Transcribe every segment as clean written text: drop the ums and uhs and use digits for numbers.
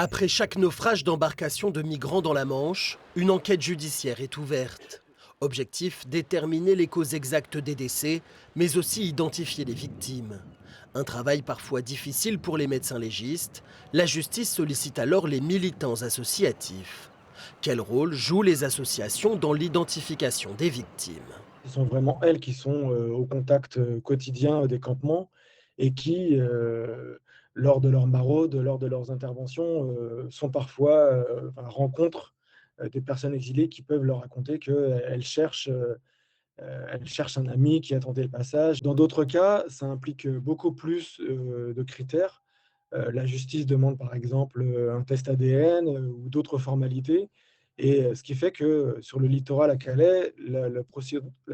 Après chaque naufrage d'embarcation de migrants dans la Manche, une enquête judiciaire est ouverte. Objectif, déterminer les causes exactes des décès, mais aussi identifier les victimes. Un travail parfois difficile pour les médecins légistes, la justice sollicite alors les militants associatifs. Quel rôle jouent les associations dans l'identification des victimes? Ce sont vraiment elles qui sont, au contact, quotidien des campements et qui, lors de leurs maraudes, lors de leurs interventions, sont parfois, rencontrent, des personnes exilées qui peuvent leur raconter qu'elles cherchent un ami qui a tenté le passage. Dans d'autres cas, ça implique, beaucoup plus, de critères. La justice demande par exemple, un test ADN, ou d'autres formalités et ce qui fait que, sur le littoral à Calais, la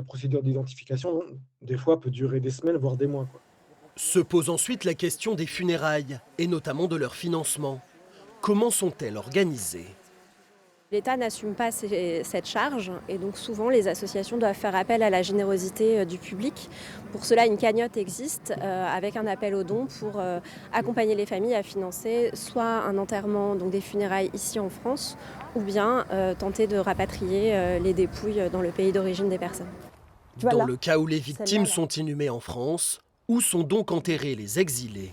procédure d'identification, des fois, peut durer des semaines, voire des mois, quoi. Se pose ensuite la question des funérailles, et notamment de leur financement. Comment sont-elles organisées? L'État n'assume pas cette charge et donc souvent les associations doivent faire appel à la générosité du public. Pour cela, une cagnotte existe avec un appel aux dons pour accompagner les familles à financer soit un enterrement, donc des funérailles ici en France, ou bien tenter de rapatrier les dépouilles dans le pays d'origine des personnes. Tu vois Dans là, le cas où les celle-là, victimes là. sont inhumées en France, où sont donc enterrés les exilés?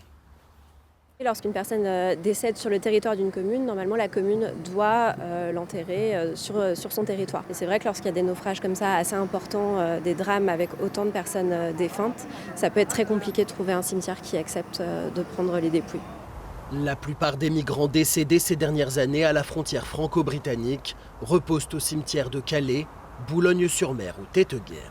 Lorsqu'une personne décède sur le territoire d'une commune, normalement la commune doit l'enterrer sur son territoire. Et c'est vrai que lorsqu'il y a des naufrages comme ça assez importants, des drames avec autant de personnes défuntes, ça peut être très compliqué de trouver un cimetière qui accepte de prendre les dépouilles. La plupart des migrants décédés ces dernières années à la frontière franco-britannique reposent au cimetière de Calais, Boulogne-sur-Mer ou Téteguer.